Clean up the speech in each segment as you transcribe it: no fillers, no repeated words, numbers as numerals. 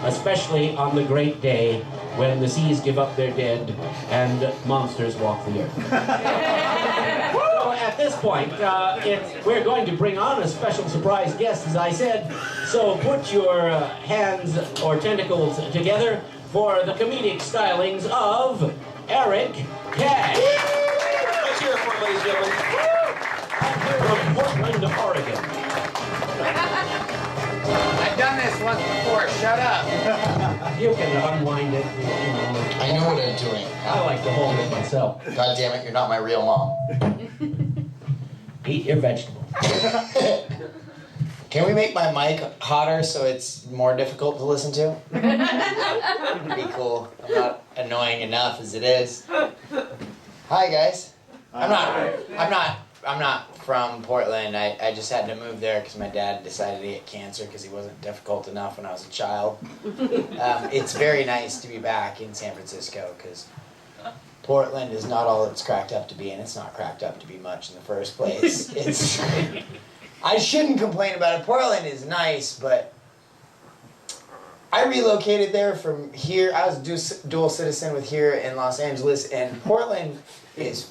especially on the great day when the seas give up their dead and monsters walk the earth. So at this point, we're going to bring on a special surprise guest, as I said. So put your hands or tentacles together for the comedic stylings of Eric Cash. Let's hear it for him, ladies and gentlemen. From Portland, Oregon. I've done this once before, shut up. You can unwind it, you know. I know what I'm doing. I like to hold it myself. God damn it, you're not my real mom. Eat your vegetable. Can we make my mic hotter so it's more difficult to listen to? It'd be cool. I'm not annoying enough as it is. Hi guys. I'm not from Portland. I just had to move there because my dad decided he had cancer because he wasn't difficult enough when I was a child. It's very nice to be back in San Francisco because Portland is not all it's cracked up to be, and it's not cracked up to be much in the first place. I shouldn't complain about it. Portland is nice, but I relocated there from here. I was a dual citizen with here in Los Angeles, and Portland is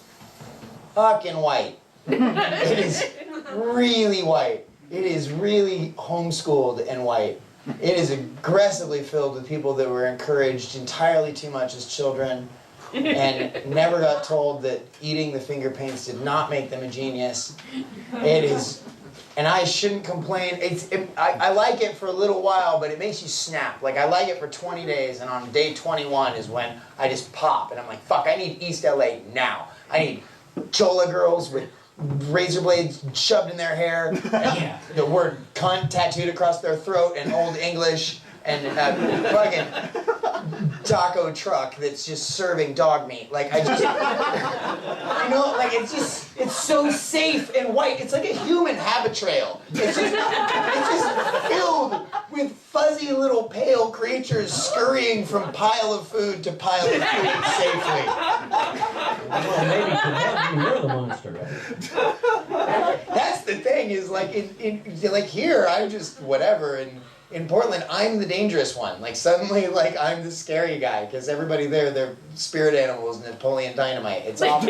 fucking white. It is really white. It is really homeschooled and white. It is aggressively filled with people that were encouraged entirely too much as children and never got told that eating the finger paints did not make them a genius. It is, and I shouldn't complain. I like it for a little while, but it makes you snap. Like, I like it for 20 days, and on day 21 is when I just pop, and I'm like, fuck, I need East LA now. I need chola girls with razor blades shoved in their hair, and the word cunt tattooed across their throat in Old English, and a fucking taco truck that's just serving dog meat. Like, I just, you know, like, it's so safe and white. It's like a human habitrail. It's just filled with fuzzy little pale creatures scurrying from pile of food to pile of food safely. Well, maybe for them, you're the monster, right? That's the thing, is like, like here, I'm just whatever, and in Portland, I'm the dangerous one. Like, suddenly, like, I'm the scary guy, because everybody there, they're spirit animals, Napoleon Dynamite. It's awful.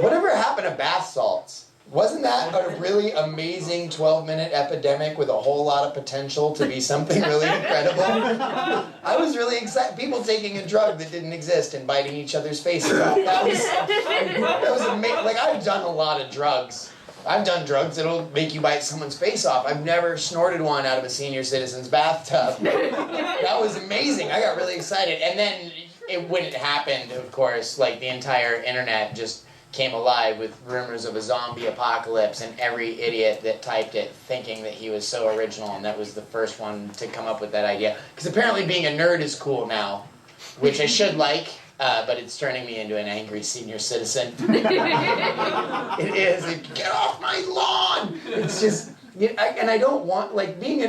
Whatever happened to bath salts? Wasn't that a really amazing 12-minute epidemic with a whole lot of potential to be something really incredible? I was really excited. People taking a drug that didn't exist and biting each other's faces off. That was amazing. Like, I've done a lot of drugs. I've done drugs that'll make you bite someone's face off. I've never snorted one out of a senior citizen's bathtub. That was amazing. I got really excited. And then when it happened, of course, like, the entire internet just came alive with rumors of a zombie apocalypse, and every idiot that typed it thinking that he was so original and that was the first one to come up with that idea. Because apparently being a nerd is cool now, which I should like. But it's turning me into an angry senior citizen. It is. Get off my lawn! It's just, and I don't want, like, being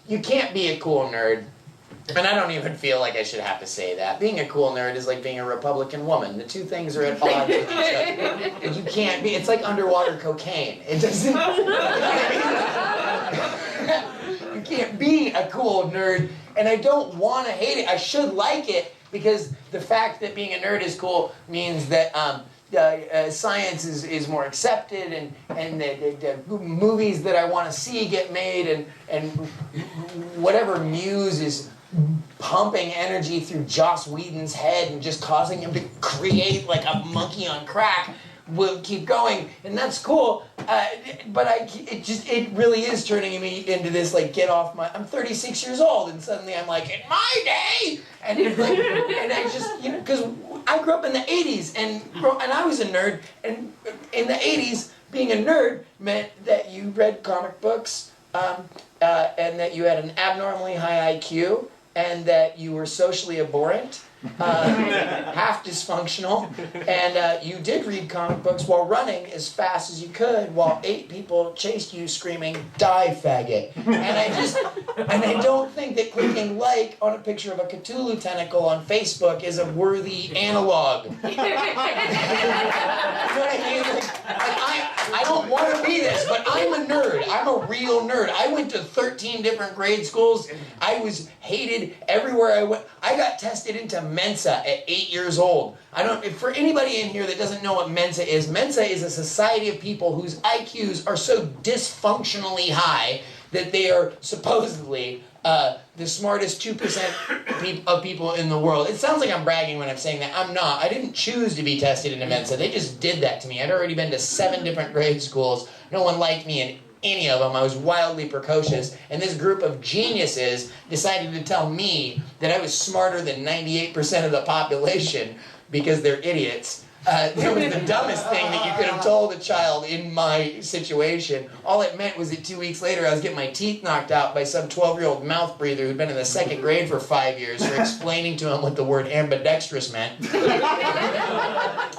you can't be a cool nerd. And I don't even feel like I should have to say that. Being a cool nerd is like being a Republican woman. The two things are at odds with each other. And you can't be, it's like underwater cocaine. It doesn't, you can't be a cool nerd. And I don't want to hate it. I should like it, because the fact that being a nerd is cool means that science is more accepted, and the movies that I want to see get made, and whatever muse is pumping energy through Joss Whedon's head and just causing him to create like a monkey on crack will keep going, and that's cool. But it really is turning me into this, like, get off my. I'm 36 years old, and suddenly I'm like, in my day, and it's like, and I just, you know, because I grew up in the 80s, and I was a nerd, and in the 80s, being a nerd meant that you read comic books, and that you had an abnormally high IQ, and that you were socially abhorrent, half dysfunctional, and you did read comic books while running as fast as you could while 8 people chased you screaming, "Die, faggot." And I don't think that clicking like on a picture of a Cthulhu tentacle on Facebook is a worthy analog. You know what I mean? Like, I don't want to be this, but I'm a nerd. I'm a real nerd. I went to 13 different grade schools. I was hated everywhere I went. I got tested into Mensa at 8 years old. For anybody in here that doesn't know what Mensa is a society of people whose IQs are so dysfunctionally high that they are supposedly the smartest 2% of people in the world. It sounds like I'm bragging when I'm saying that. I'm not. I didn't choose to be tested into Mensa. They just did that to me. I'd already been to 7 different grade schools. No one liked me in any of them. I was wildly precocious. And this group of geniuses decided to tell me that I was smarter than 98% of the population because they're idiots. It was the dumbest thing that you could have told a child in my situation. All it meant was that 2 weeks later I was getting my teeth knocked out by some 12-year-old mouth breather who'd been in the 2nd grade for 5 years for explaining to him what the word ambidextrous meant. In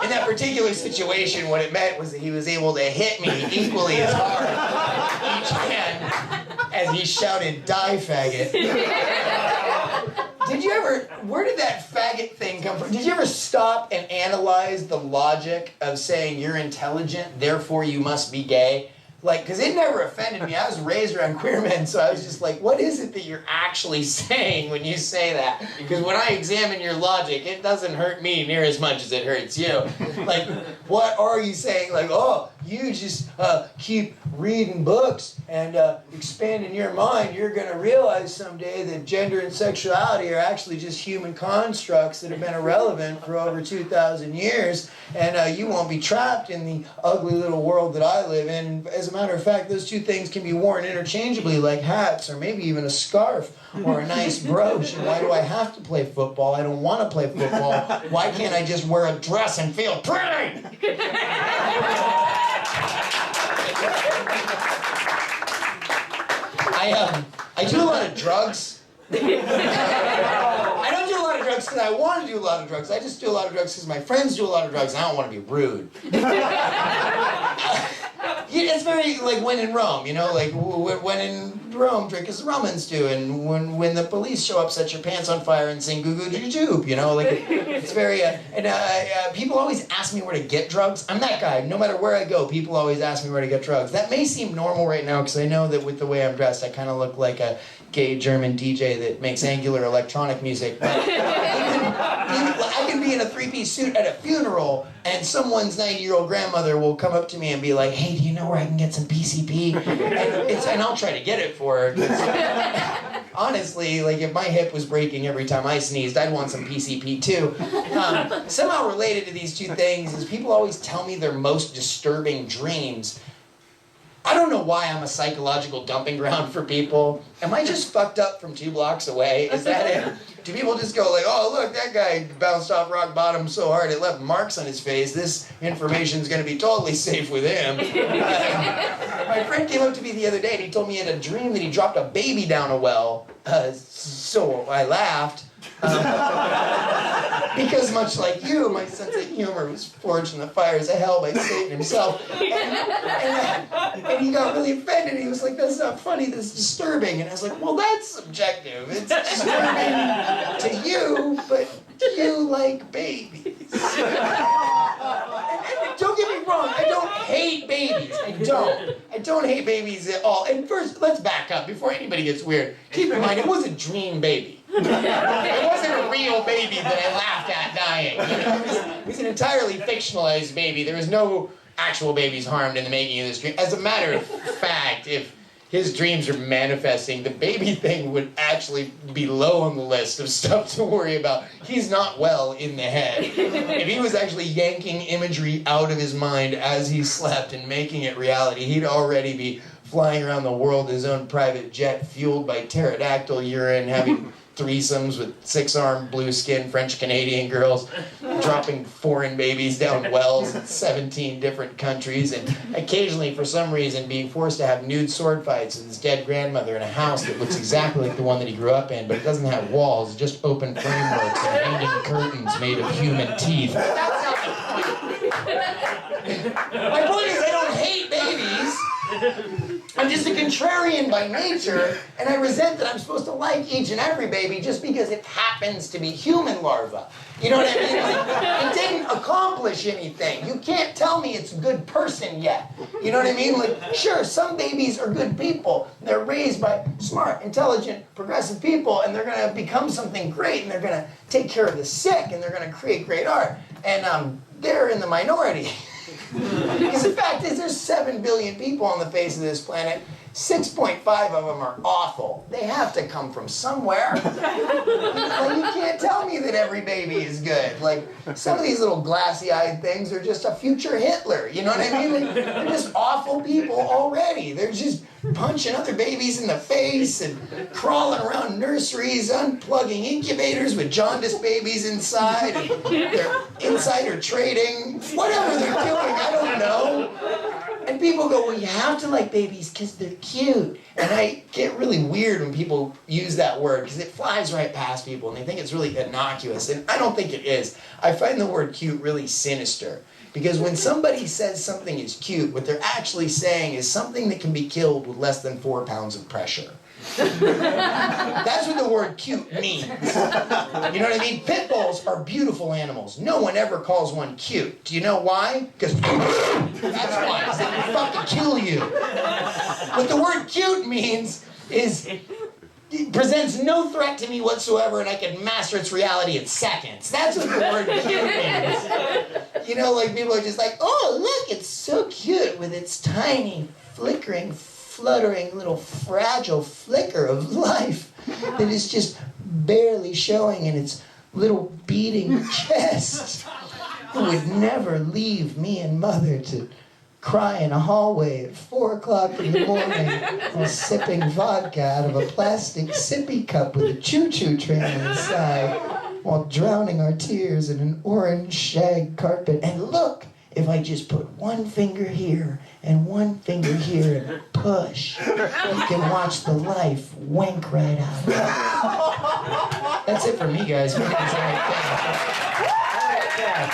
that particular situation, what it meant was that he was able to hit me equally as hard each hand as he shouted, "Die, faggot." Where did that faggot thing come from? Did you ever stop and analyze the logic of saying you're intelligent, therefore you must be gay? Like, because it never offended me. I was raised around queer men, so I was just like, what is it that you're actually saying when you say that? Because when I examine your logic, it doesn't hurt me near as much as it hurts you. Like, what are you saying? Like, oh, you just keep reading books and expanding your mind. You're going to realize someday that gender and sexuality are actually just human constructs that have been irrelevant for over 2,000 years, and you won't be trapped in the ugly little world that I live in. As a matter of fact, those two things can be worn interchangeably, like hats, or maybe even a scarf, or a nice brooch. And why do I have to play football? I don't want to play football. Why can't I just wear a dress and feel pretty? I do a lot of drugs. I don't do a lot of drugs because I want to do a lot of drugs. I just do a lot of drugs because my friends do a lot of drugs and I don't want to be rude. It's very like when in Rome, you know, like when in Rome, drink as the Romans do, and when the police show up, set your pants on fire and sing "Goo Goo Doo Doo," you know, like it's very. People always ask me where to get drugs. I'm that guy. No matter where I go, people always ask me where to get drugs. That may seem normal right now because I know that with the way I'm dressed, I kind of look like a gay German DJ that makes angular electronic music. But I can be in a 3-piece suit at a funeral, and someone's 90-year-old grandmother will come up to me and be like, "Hey, do you know where I can get some PCP?" And I'll try to get it for her. Honestly, like if my hip was breaking every time I sneezed, I'd want some PCP too. Somehow related to these two things is people always tell me their most disturbing dreams. I don't know why I'm a psychological dumping ground for people. Am I just fucked up from 2 blocks away? Is that it? Do people just go like, "Oh, look, that guy bounced off rock bottom so hard it left marks on his face. This information's going to be totally safe with him." My friend came up to me the other day and he told me he had a dream that he dropped a baby down a well. So I laughed. Because much like you, my sense of humor was forged in the fires of hell by Satan himself. And he got really offended. He was like, "That's not funny, that's disturbing." And I was like, "Well, that's subjective. It's disturbing to you, but you like babies." And don't get me wrong, I don't hate babies. I don't hate babies at all. And first, let's back up before anybody gets weird. Keep in mind, it was a dream baby. It wasn't a real baby that I laughed at dying. You know, it was an entirely fictionalized baby. There was no actual babies harmed in the making of this dream. As a matter of fact, if his dreams are manifesting, the baby thing would actually be low on the list of stuff to worry about. He's not well in the head. If he was actually yanking imagery out of his mind as he slept and making it reality, he'd already be flying around the world in his own private jet fueled by pterodactyl urine, having threesomes with 6-armed, blue-skinned French-Canadian girls, dropping foreign babies down wells in 17 different countries, and occasionally, for some reason, being forced to have nude sword fights with his dead grandmother in a house that looks exactly like the one that he grew up in, but it doesn't have walls, just open frameworks and hanging curtains made of human teeth. That's not the point. My point is I don't hate babies. I'm just a contrarian by nature, and I resent that I'm supposed to like each and every baby just because it happens to be human larva. You know what I mean? Like, it didn't accomplish anything. You can't tell me it's a good person yet. You know what I mean? Like, sure, some babies are good people. They're raised by smart, intelligent, progressive people, and they're going to become something great, and they're going to take care of the sick, and they're going to create great art. And they're in the minority. Because the fact is, there's 7 billion people on the face of this planet. 6.5 of them are awful. They have to come from somewhere. Like, you can't tell me that every baby is good. Like, some of these little glassy-eyed things are just a future Hitler. You know what I mean? Like, they're just awful people already. They're just punching other babies in the face and crawling around nurseries, unplugging incubators with jaundiced babies inside. And they're insider trading. Whatever they're doing, I don't know. And people go, well, you have to like babies because they're cute. And I get really weird when people use that word because it flies right past people and they think it's really innocuous. And I don't think it is. I find the word cute really sinister. Because when somebody says something is cute, what they're actually saying is something that can be killed with less than 4 pounds of pressure. That's what the word cute means. You know what I mean? Pit bulls are beautiful animals. No one ever calls one cute. Do you know why? Because that's why. It's they can fucking kill you. What the word cute means is it presents no threat to me whatsoever and I can master its reality in seconds. That's what the word cute means. You know, like people are just like, oh, look, it's so cute with its tiny, flickering, fluttering little fragile flicker of life that is just barely showing in its little beating chest. It would never leave me and mother to cry in a hallway at 4 o'clock in the morning while sipping vodka out of a plastic sippy cup with a choo-choo train inside while drowning our tears in an orange shag carpet. And look, if I just put one finger here and one finger here and push, you can watch the life wink right out of it. That's it for me, guys. My name's Eric Cash.